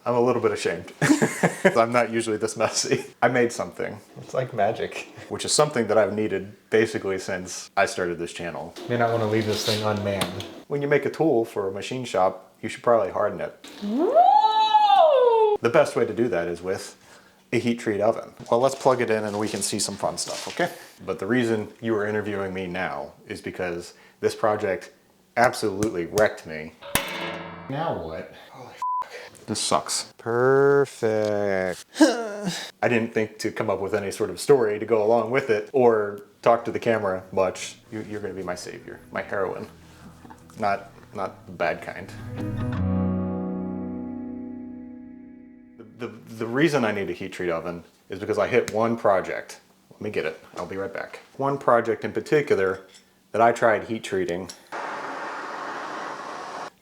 I'm a little bit ashamed. I'm not usually this messy. I made something. It's like magic. Which is something that I've needed basically since I started this channel. May not want to leave this thing unmanned. When you make a tool for a machine shop, you should probably harden it. The best way to do that is with a heat treat oven. Well, let's plug it in and we can see some fun stuff, okay? But the reason you are interviewing me now is because this project absolutely wrecked me. Now what? Holy f***. This sucks. Perfect. I didn't think to come up with any sort of story to go along with it or talk to the camera much. You're gonna be my savior, my heroine. Not the bad kind. The reason I need a heat treat oven is because I hit one project. Let me get it, I'll be right back. One project in particular that I tried heat treating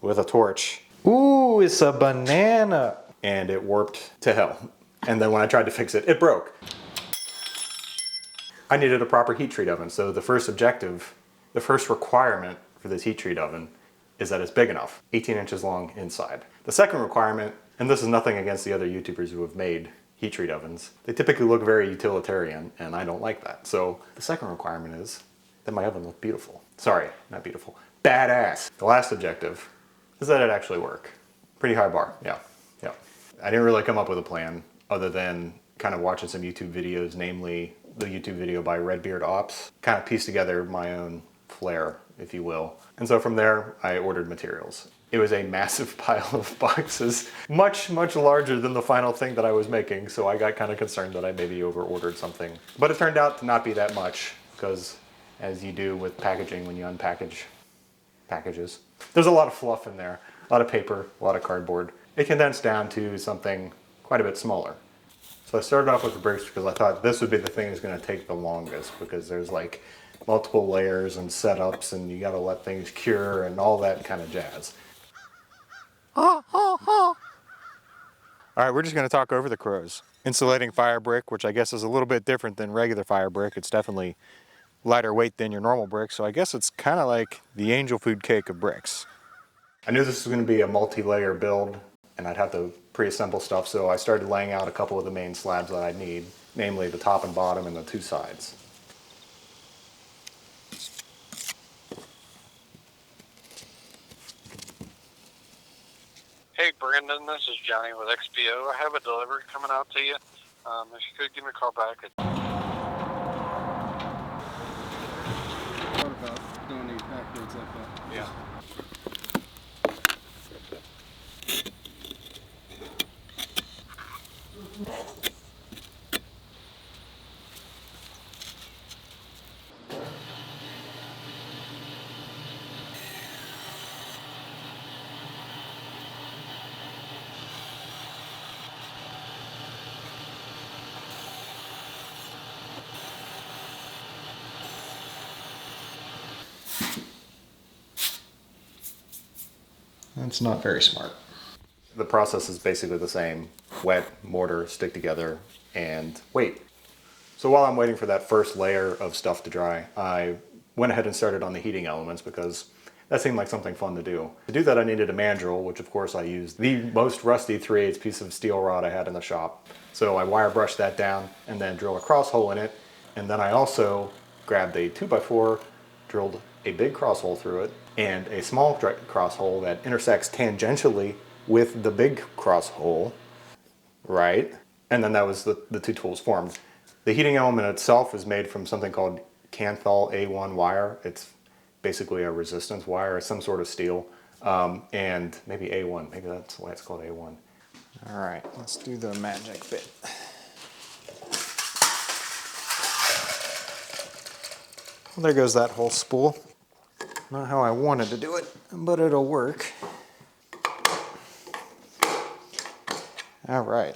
with a torch. Ooh, it's a banana. And it warped to hell. And then when I tried to fix it, it broke. I needed a proper heat treat oven. So the first objective, the first requirement for this heat treat oven is that it's big enough, 18 inches long inside. The second requirement, and this is nothing against the other YouTubers who have made heat treat ovens, they typically look very utilitarian, and I don't like that. So the second requirement is that my oven look beautiful. Sorry, not beautiful, badass. The last objective is that it actually work. Pretty high bar, yeah. I didn't really come up with a plan other than kind of watching some YouTube videos, namely the YouTube video by Redbeard Ops, kind of pieced together my own flair, if you will. And so from there, I ordered materials. It was a massive pile of boxes, much larger than the final thing that I was making, so I got kind of concerned that I maybe over-ordered something. But it turned out to not be that much, because as you do with packaging when you unpackage packages, there's a lot of fluff in there, a lot of paper, a lot of cardboard. It condensed down to something quite a bit smaller. So I started off with the bricks because I thought this would be the thing that's going to take the longest, because there's like multiple layers and setups and you got to let things cure and all that kind of jazz. All right, we're just going to talk over the crows. Insulating fire brick, which I guess is a little bit different than regular fire brick. It's definitely lighter weight than your normal brick, so I guess it's kind of like the angel food cake of bricks. I knew this was going to be a multi-layer build and I'd have to pre-assemble stuff, so I started laying out a couple of the main slabs that I'd need, namely the top and bottom and the two sides. Hey Brandon, this is Johnny with XPO. I have a delivery coming out to you. If you could give me a call back. What about doing these backwards like that? Yeah. That's not very smart. The process is basically the same. Wet, mortar, stick together, and wait. So while I'm waiting for that first layer of stuff to dry, I went ahead and started on the heating elements because that seemed like something fun to do. To do that I needed a mandrel, which of course I used the most rusty 3/8 piece of steel rod I had in the shop. So I wire brushed that down and then drilled a cross hole in it. And then I also grabbed a 2x4, drilled a big cross hole through it, and a small cross hole that intersects tangentially with the big cross hole, right? And then that was the two tools formed. The heating element itself is made from something called Canthal A1 wire. It's basically a resistance wire, some sort of steel, and maybe A1, maybe that's why it's called A1. All right, let's do the magic bit. Well, there goes that whole spool. Not how I wanted to do it, but it'll work. All right.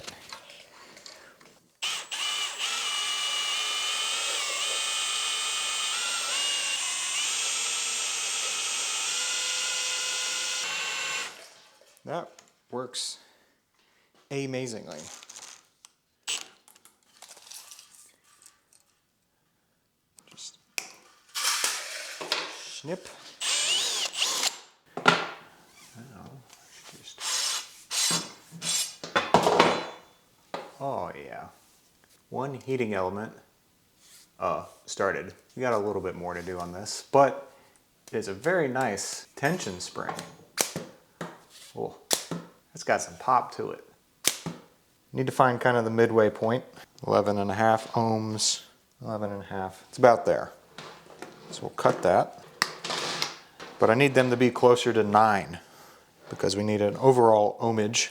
That works amazingly. Just snip. Now, just Oh yeah. One heating element started. We got a little bit more to do on this, but it's a very nice tension spring. Oh, it's got some pop to it. Need to find kind of the midway point. 11.5 ohms, 11.5. It's about there. So we'll cut that. But I need them to be closer to 9 because we need an overall ohmage,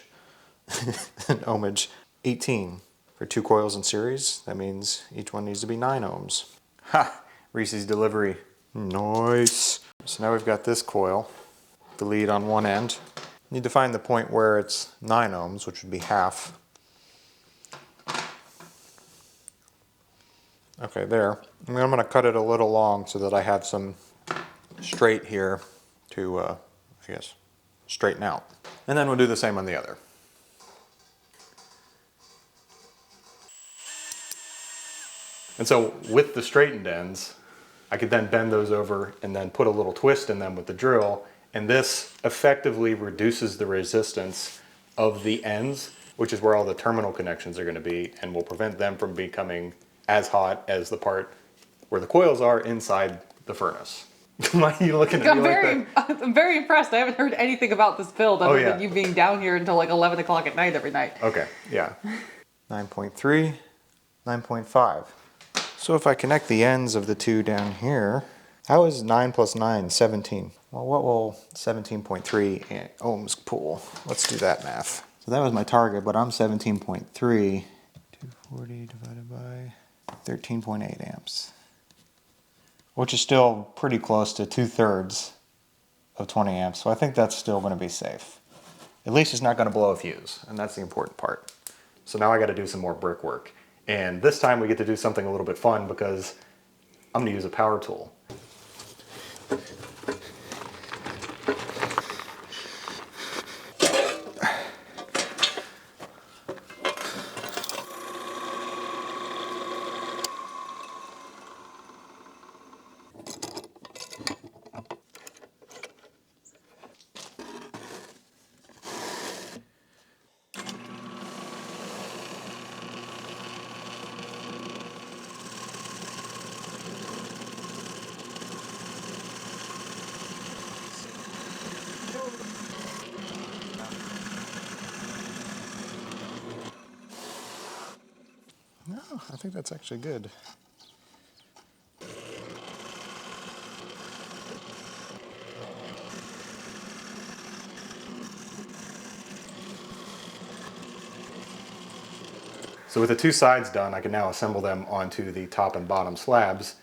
an ohmage 18. For 2 coils in series, that means each one needs to be 9 ohms. Ha! Reese's delivery. Nice. So now we've got this coil, the lead on one end. Need to find the point where it's 9 ohms, which would be half. Okay, there. And then I'm going to cut it a little long so that I have some straight here to, I guess, straighten out. And then we'll do the same on the other. And so with the straightened ends, I could then bend those over and then put a little twist in them with the drill. And this effectively reduces the resistance of the ends, which is where all the terminal connections are going to be, and will prevent them from becoming as hot as the part where the coils are inside the furnace. Why are you looking at me like that? I'm very impressed. I haven't heard anything about this build other than you being down here until like 11 o'clock at night every night. Okay, yeah. 9.3, 9.5. So if I connect the ends of the two down here, how is 9 plus 9, 17? Well, what will 17.3 ohms pull? Let's do that math. So that was my target, but I'm 17.3. 240 divided by 13.8 amps. Which is still pretty close to 2/3 of 20 amps. So I think that's still going to be safe. At least it's not going to blow a fuse, and that's the important part. So now I got to do some more brickwork. And this time we get to do something a little bit fun because I'm going to use a power tool. No, I think that's actually good. So with the two sides done, I can now assemble them onto the top and bottom slabs,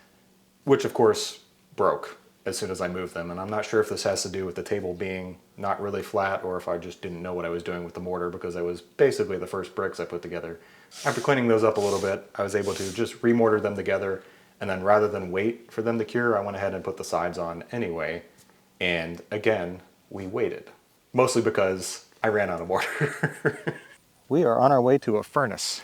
which of course broke as soon as I moved them. And I'm not sure if this has to do with the table being not really flat or if I just didn't know what I was doing with the mortar because it was basically the first bricks I put together. After cleaning those up a little bit, I was able to just remortar them together, and then rather than wait for them to cure, I went ahead and put the sides on anyway. And again, we waited. Mostly because I ran out of mortar. We are on our way to a furnace.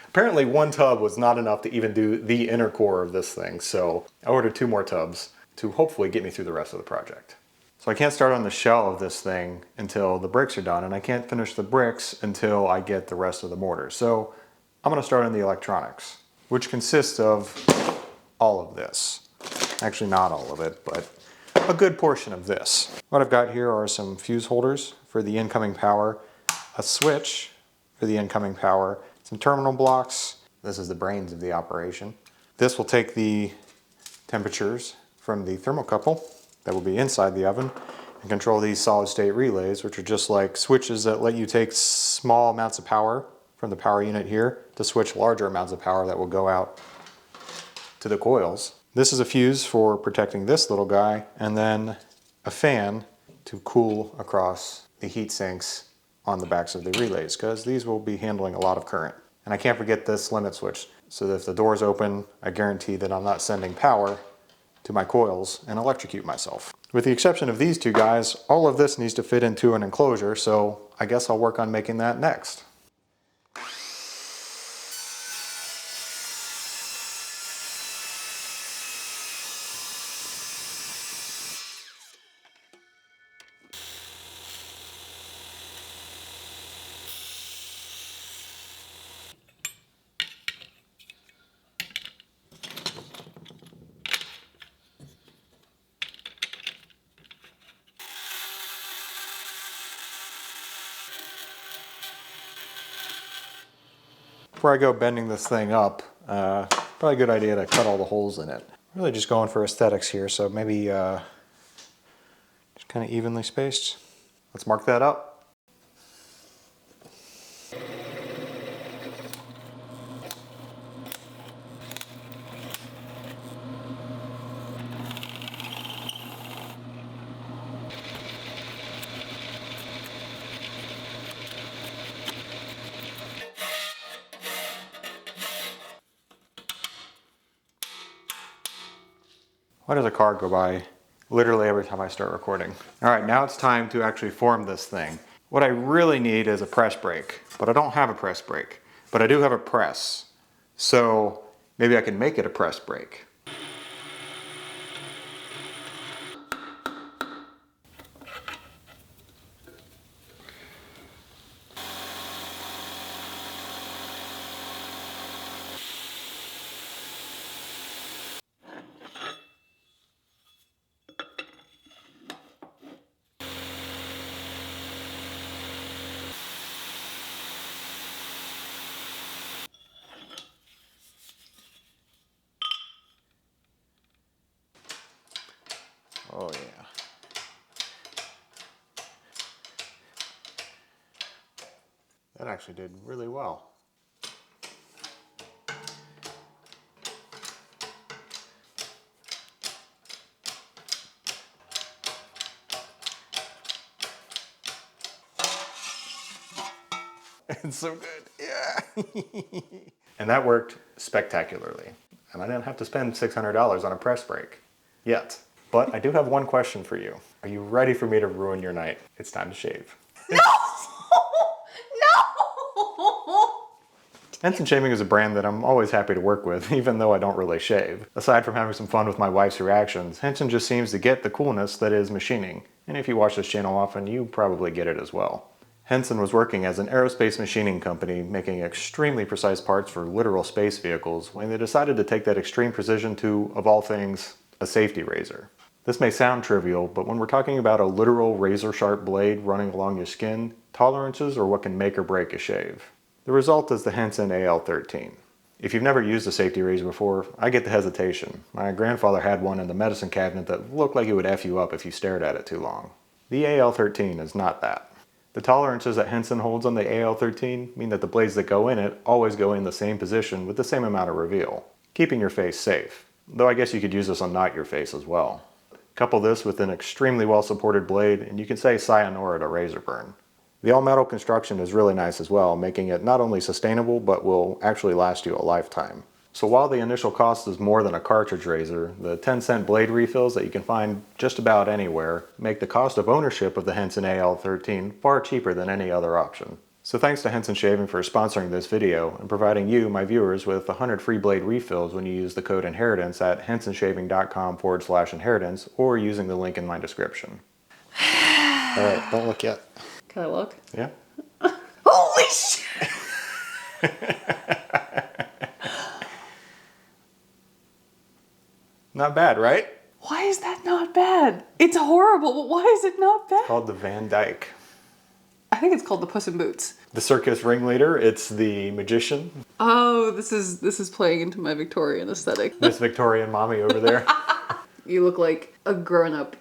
Apparently 1 tub was not enough to even do the inner core of this thing, so I ordered 2 more tubs to hopefully get me through the rest of the project. So I can't start on the shell of this thing until the bricks are done, and I can't finish the bricks until I get the rest of the mortar. So I'm going to start on the electronics, which consists of all of this. Actually not all of it, but a good portion of this. What I've got here are some fuse holders for the incoming power, a switch for the incoming power, some terminal blocks. This is the brains of the operation. This will take the temperatures from the thermocouple that will be inside the oven and control these solid state relays, which are just like switches that let you take small amounts of power from the power unit here to switch larger amounts of power that will go out to the coils. This is a fuse for protecting this little guy, and then a fan to cool across the heat sinks on the backs of the relays, because these will be handling a lot of current. And I can't forget this limit switch, so that if the doors open, I guarantee that I'm not sending power to my coils and electrocute myself. With the exception of these two guys, all of this needs to fit into an enclosure, so I guess I'll work on making that next. before I go bending this thing up, probably a good idea to cut all the holes in it. Really just going for aesthetics here, so maybe just kind of evenly spaced. Let's mark that up. Why does a car go by literally every time I start recording? All right, now it's time to actually form this thing. What I really need is a press brake, but I don't have a press brake, but I do have a press. So maybe I can make it a press brake. Oh yeah. That actually did really well. It's so good, yeah. And that worked spectacularly. And I didn't have to spend $600 on a press brake, yet. But I do have one question for you. Are you ready for me to ruin your night? It's time to shave. No! No! Henson Shaving is a brand that I'm always happy to work with, even though I don't really shave. Aside from having some fun with my wife's reactions, Henson just seems to get the coolness that is machining. And if you watch this channel often, you probably get it as well. Henson was working as an aerospace machining company, making extremely precise parts for literal space vehicles, when they decided to take that extreme precision to, of all things, a safety razor. This may sound trivial, but when we're talking about a literal razor-sharp blade running along your skin, tolerances are what can make or break a shave. The result is the Henson AL13. If you've never used a safety razor before, I get the hesitation. My grandfather had one in the medicine cabinet that looked like it would F you up if you stared at it too long. The AL13 is not that. The tolerances that Henson holds on the AL13 mean that the blades that go in it always go in the same position with the same amount of reveal, keeping your face safe. Though I guess you could use this on not your face as well. Couple this with an extremely well-supported blade and you can say sayonara to razor burn. The all-metal construction is really nice as well, making it not only sustainable but will actually last you a lifetime. So while the initial cost is more than a cartridge razor, the 10-cent blade refills that you can find just about anywhere make the cost of ownership of the Henson AL13 far cheaper than any other option. So thanks to Henson Shaving for sponsoring this video and providing you, my viewers, with 100 free blade refills when you use the code INHERITANCE at hensonshaving.com/inheritance or using the link in my description. Alright, don't look yet. Can I look? Yeah. Holy shit! Not bad, right? Why is that not bad? It's horrible, but why is it not bad? It's called the Van Dyke. I think it's called the Puss in Boots. The circus ringleader, it's the magician. Oh, this is playing into my Victorian aesthetic. This Victorian mommy over there. You look like a grown-up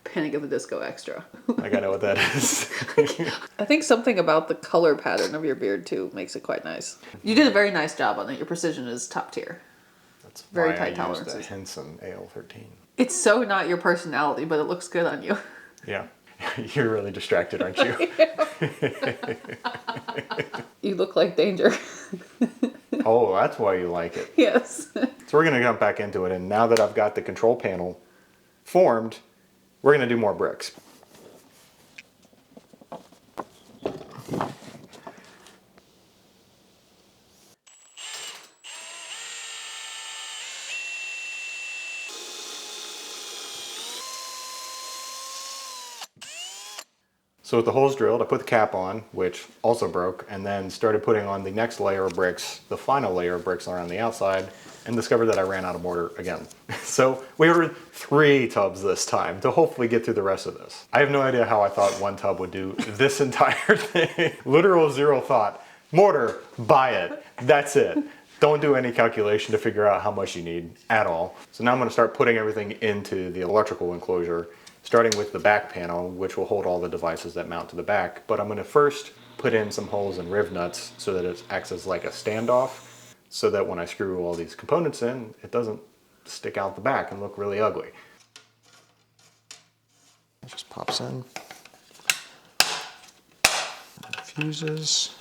Panic at the Disco extra. Like I know what that is. I think something about the color pattern of your beard too makes it quite nice. You did a very nice job on it. Your precision is top tier. That's Very why tight I tolerances. used the Henson AL13. It's so not your personality, but it looks good on you. Yeah. You're really distracted, aren't you? You look like danger. Oh, that's why you like it. Yes. So we're going to jump back into it, and now that I've got the control panel formed, we're going to do more bricks. So with the holes drilled, I put the cap on, which also broke, and then started putting on the next layer of bricks, the final layer of bricks around the outside, and discovered that I ran out of mortar again. So we ordered 3 tubs this time to hopefully get through the rest of this. I have no idea how I thought one tub would do this entire thing. Literal zero thought. Mortar, buy it. That's it. Don't do any calculation to figure out how much you need at all. So now I'm going to start putting everything into the electrical enclosure, starting with the back panel, which will hold all the devices that mount to the back. But I'm going to first put in some holes and riv nuts so that it acts as like a standoff, so that when I screw all these components in, it doesn't stick out the back and look really ugly. It just pops in. Fuses.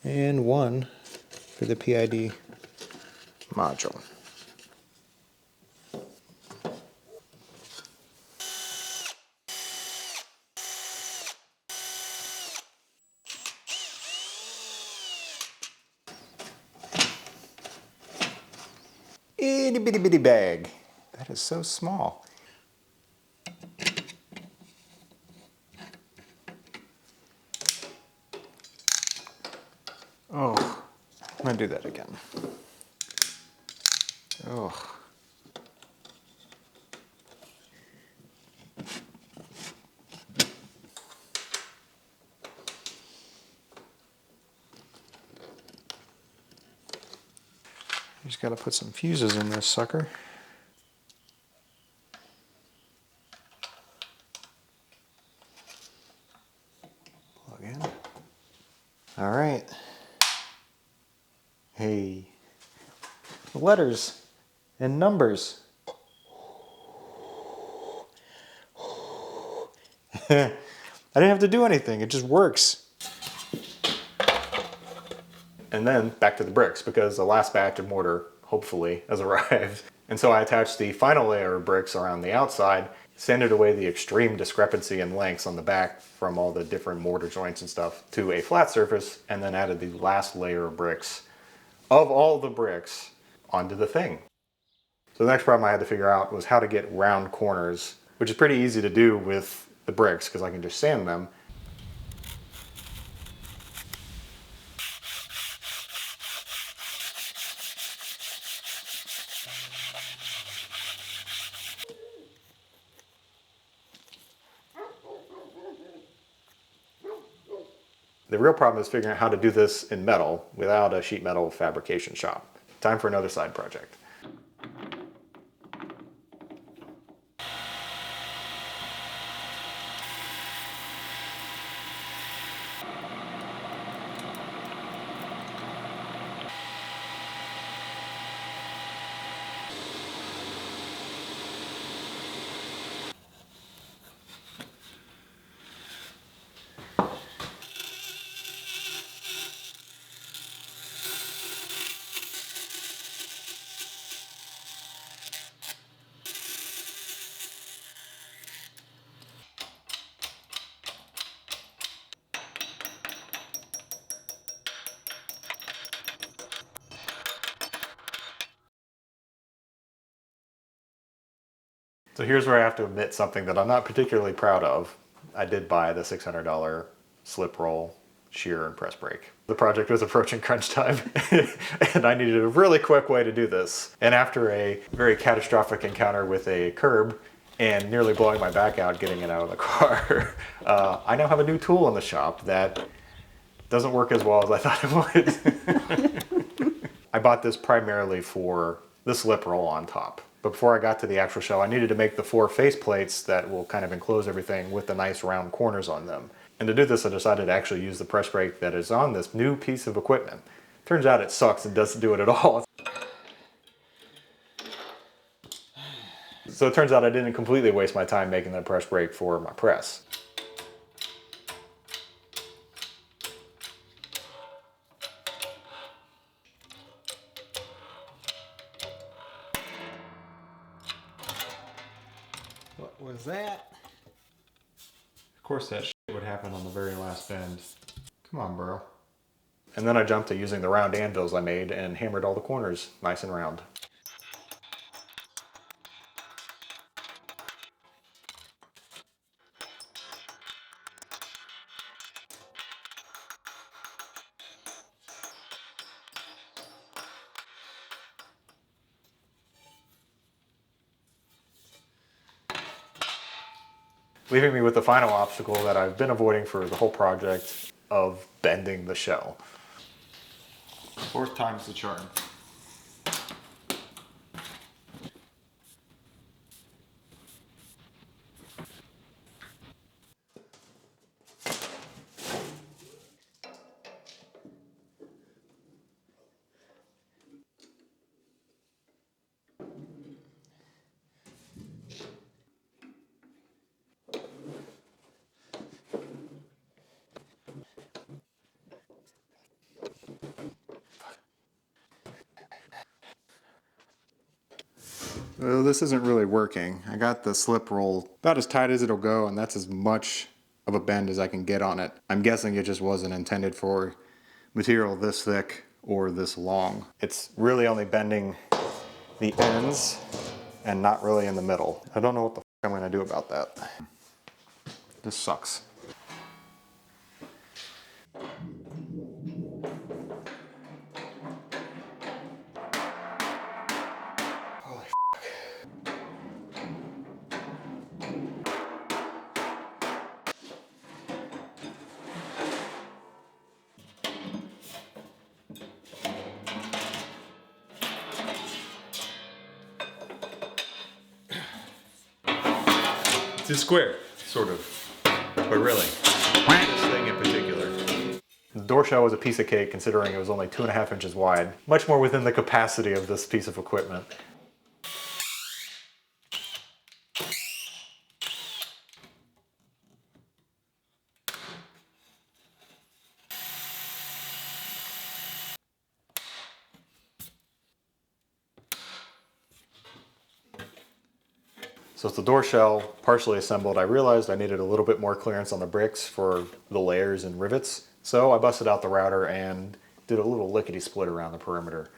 And one for the PID module. Itty bitty bitty bag. That is so small. Oh, I'm gonna do that again. Oh. Just gotta put some fuses in this sucker. Plug in. All right. Hey. Letters and numbers. I didn't have to do anything, it just works. And then back to the bricks, because the last batch of mortar, hopefully, has arrived. And so I attached the final layer of bricks around the outside, sanded away the extreme discrepancy in lengths on the back from all the different mortar joints and stuff to a flat surface, and then added the last layer of bricks, of all the bricks, onto the thing. So the next problem I had to figure out was how to get round corners, which is pretty easy to do with the bricks, because I can just sand them. The real problem is figuring out how to do this in metal without a sheet metal fabrication shop. Time for another side project. So here's where I have to admit something that I'm not particularly proud of. I did buy the $600 slip roll, shear, and press brake. The project was approaching crunch time and I needed a really quick way to do this. And after a very catastrophic encounter with a curb and nearly blowing my back out getting it out of the car, I now have a new tool in the shop that doesn't work as well as I thought it would. I bought this primarily for the slip roll on top. But before I got to the actual shell, I needed to make the 4 face plates that will kind of enclose everything with the nice round corners on them. And to do this, I decided to actually use the press brake that is on this new piece of equipment. Turns out it sucks and doesn't do it at all. So it turns out I didn't completely waste my time making the press brake for my press. What was that? Of course that shit would happen on the very last bend. Come on, bro. And then I jumped to using the round anvils I made and hammered all the corners nice and round. Leaving me with the final obstacle that I've been avoiding for the whole project, of bending the shell. Fourth time's the charm. Well, this isn't really working. I got the slip roll about as tight as it'll go, and that's as much of a bend as I can get on it. I'm guessing it just wasn't intended for material this thick or this long. It's really only bending the ends and not really in the middle. I don't know what the f I'm gonna do about that. This sucks. It's a square, sort of, but really, this thing in particular. The door shell was a piece of cake considering it was only 2.5 inches wide, much more within the capacity of this piece of equipment. So with the door shell partially assembled, I realized I needed a little bit more clearance on the bricks for the layers and rivets. So I busted out the router and did a little lickety split around the perimeter.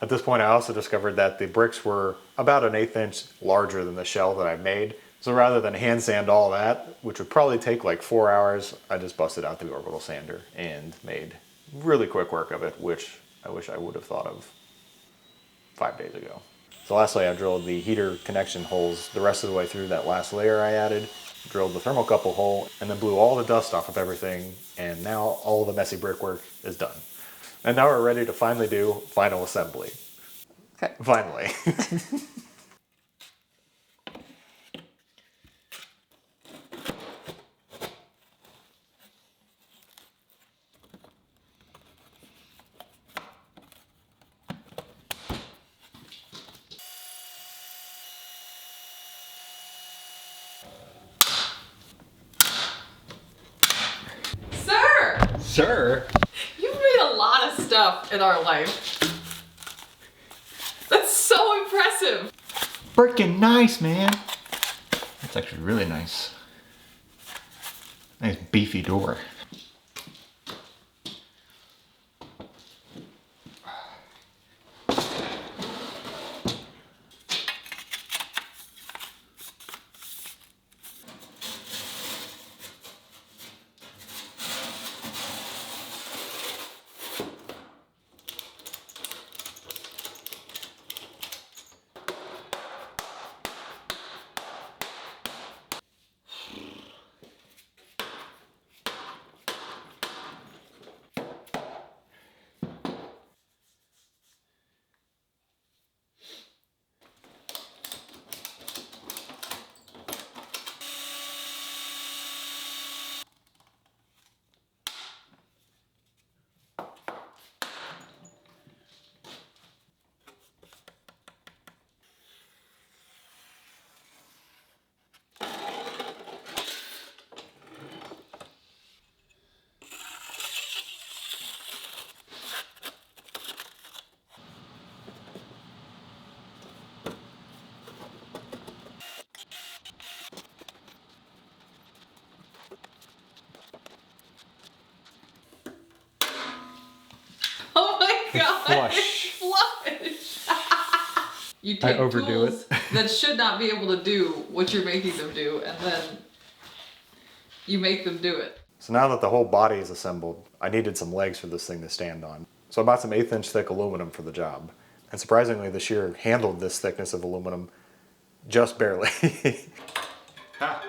At this point, I also discovered that the bricks were about 1/8 inch larger than the shell that I made. So rather than hand sand all that, which would probably take like 4 hours, I just busted out the orbital sander and made really quick work of it, which I wish I would have thought of 5 days ago. So lastly, I drilled the heater connection holes the rest of the way through that last layer I added, drilled the thermocouple hole, and then blew all the dust off of everything, and now all the messy brickwork is done. And now we're ready to finally do final assembly. Okay. Finally. Sir! Sure. You've made a lot of stuff in our life. That's so impressive. Freaking nice, man. That's actually really nice. Nice beefy door. God. Flush. Flush. You I take overdo tools it. that should not be able to do what you're making them do, and then you make them do it. So now that the whole body is assembled, I needed some legs for this thing to stand on. So I bought some 1/8 inch thick aluminum for the job. And surprisingly, the shear handled this thickness of aluminum just barely. Ha!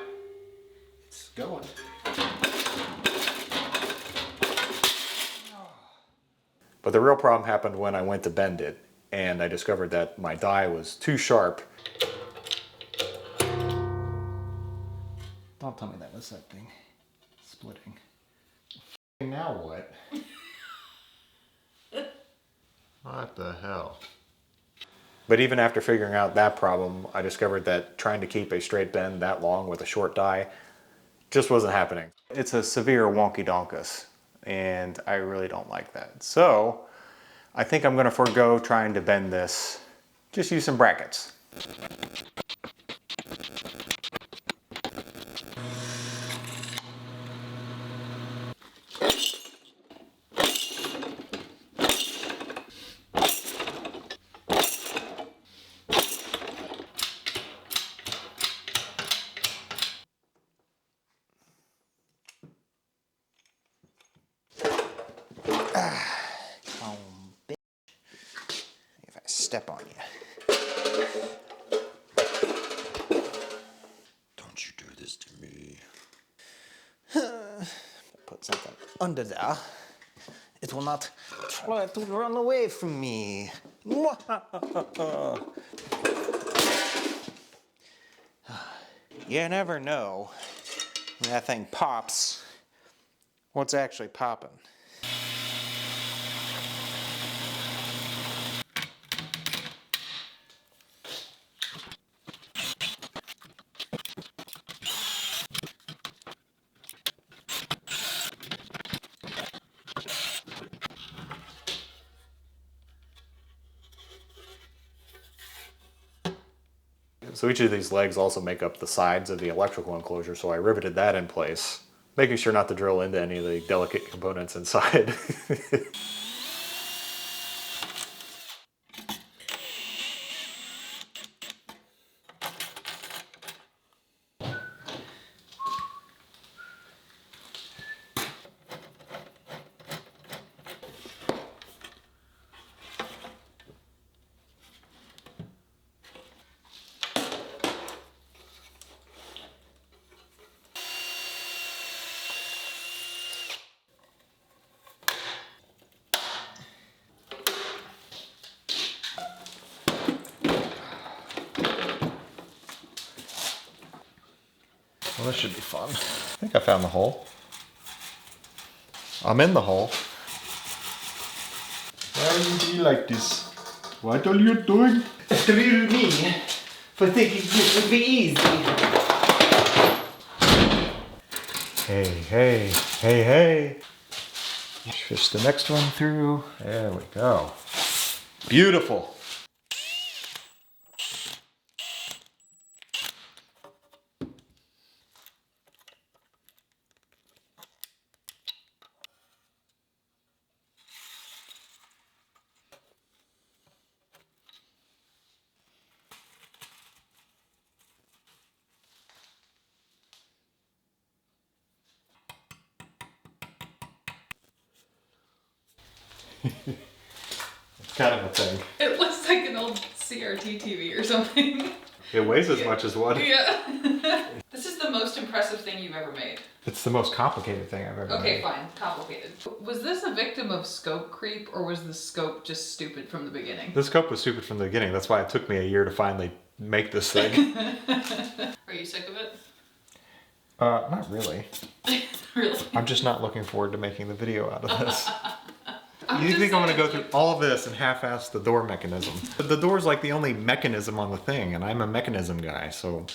It's going. But the real problem happened when I went to bend it, and I discovered that my die was too sharp. Don't tell me that was that thing splitting. Now what? What the hell? But even after figuring out that problem, I discovered that trying to keep a straight bend that long with a short die just wasn't happening. It's a severe wonky donkus, and I really don't like that. So I think I'm gonna forego trying to bend this. Just use some brackets. If I step on you. Don't you do this to me. Put something under there. It will not try to run away from me. You never know when that thing pops what's actually popping. So each of these legs also make up the sides of the electrical enclosure, so I riveted that in place, making sure not to drill into any of the delicate components inside. Well, this should be fun. I think I found the hole. I'm in the hole. Why you be like this? What are you doing? Through me for thinking this would be easy. Hey, hey, hey, hey. Fish the next one through. There we go. Beautiful. It's kind of a thing. It looks like an old CRT TV or something. It weighs as much as one. Yeah. This is the most impressive thing you've ever made. It's the most complicated thing I've ever made. Okay, fine. Complicated. Was this a victim of scope creep, or was the scope just stupid from the beginning? The scope was stupid from the beginning. That's why it took me a year to finally make this thing. Are you sick of it? Not really. Really? I'm just not looking forward to making the video out of this. You just think I'm gonna saying, go through all this and half-ass the door mechanism? But the door's like the only mechanism on the thing, and I'm a mechanism guy, so...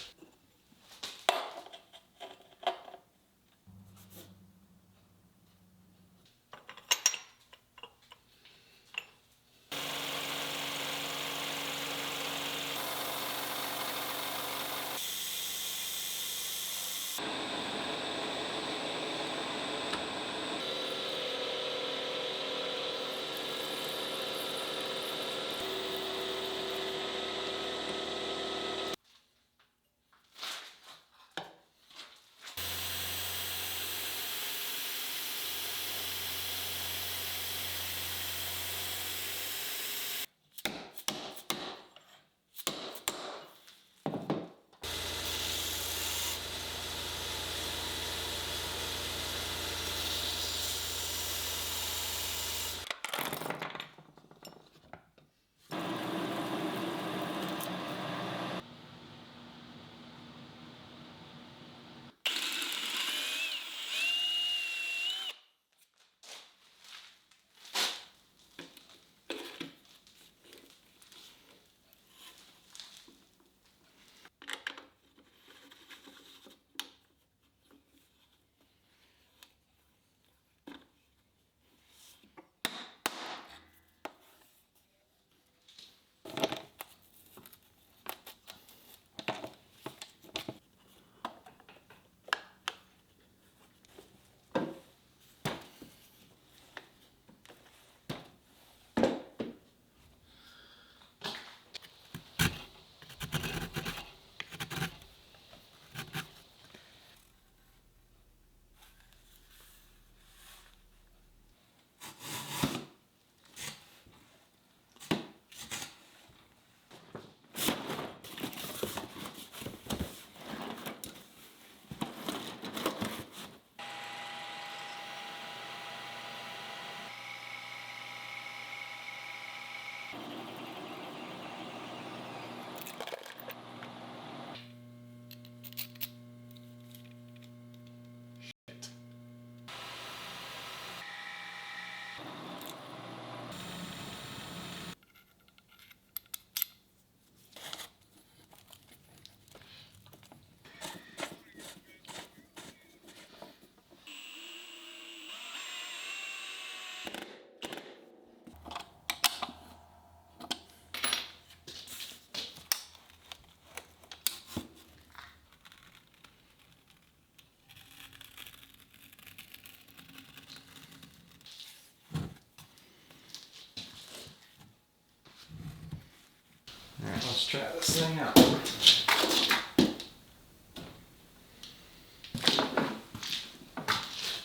try this thing out.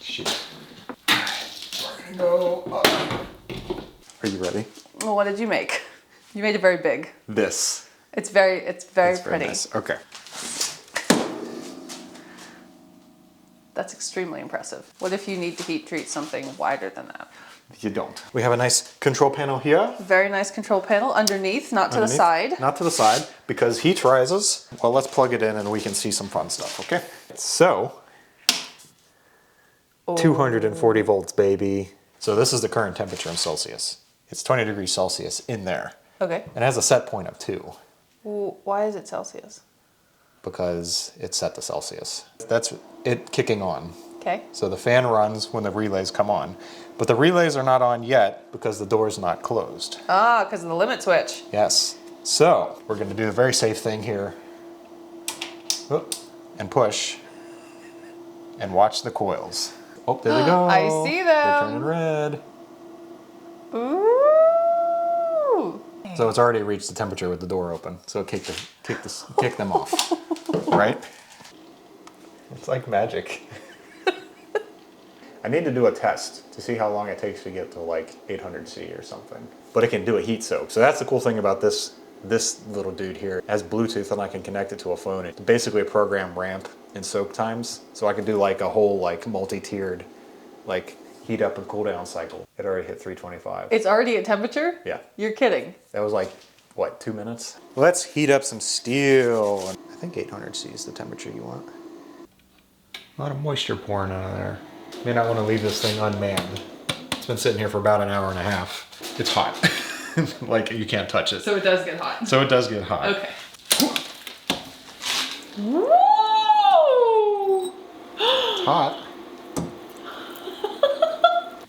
Shoot. We're gonna go up. Are you ready? Well, what did you make? You made it very big. This. It's very Very pretty. nice. Okay. That's extremely impressive. What if you need to heat treat something wider than that? You don't. We have a nice control panel here. Very nice control panel underneath, not to the Underneath. side. Not to the side, because heat rises. Well, let's plug it in and we can see some fun stuff, okay? So, 240 volts, baby. So this is the current temperature in Celsius. It's 20 degrees Celsius in there. Okay. And it has a set point of 2, Well, why is it Celsius? because it's set to Celsius. That's it kicking on. Okay. So the fan runs when the relays come on. But the relays are not on yet because the door's not closed. Ah, because of the limit switch. Yes. So we're going to do the very safe thing here. Oop, and push. And watch the coils. Oh, there they go. I see them. They're turning red. Ooh. So it's already reached the temperature with the door open. So kick them off. Right? It's like magic. I need to do a test to see how long it takes to get to like 800C or something. But it can do a heat soak. So that's the cool thing about this little dude here. It has Bluetooth and I can connect it to a phone. It's basically a program ramp in soak times. So I can do like a whole like multi-tiered like heat up and cool down cycle. It already hit 325. It's already at temperature? Yeah. You're kidding. That was like, what, 2 minutes? Let's heat up some steel. I think 800C is the temperature you want. A lot of moisture pouring out of there. May not want to leave this thing unmanned. It's been sitting here for about an hour and a half. It's hot. Like, you can't touch it. So it does get hot. So it does get hot. Okay. Whoa! It's hot.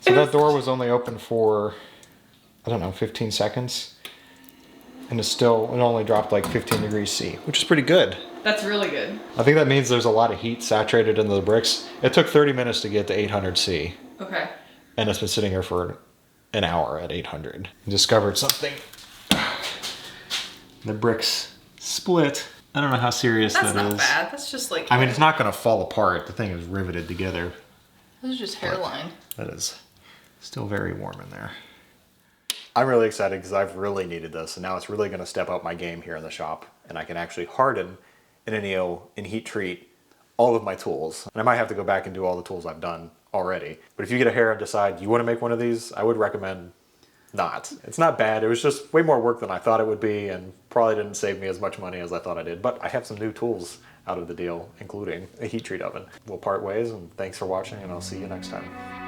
So that door was only open for, I don't know, 15 seconds. And it only dropped like 15 degrees C, which is pretty good. That's really good. I think that means there's a lot of heat saturated into the bricks. It took 30 minutes to get to 800C. Okay. And it's been sitting here for an hour at 800. Discovered something. The bricks split. I don't know how serious that is. That's not bad. That's just like... I mean, it's not going to fall apart. The thing is riveted together. This is just hairline. That is still very warm in there. I'm really excited because I've really needed this. And now it's really going to step up my game here in the shop. And I can actually harden and anneal and heat treat all of my tools. And I might have to go back and do all the tools I've done already. But if you get a hair and decide you want to make one of these, I would recommend not. It's not bad. It was just way more work than I thought it would be and probably didn't save me as much money as I thought I did. But I have some new tools out of the deal, including a heat treat oven. We'll part ways, and thanks for watching, and I'll see you next time.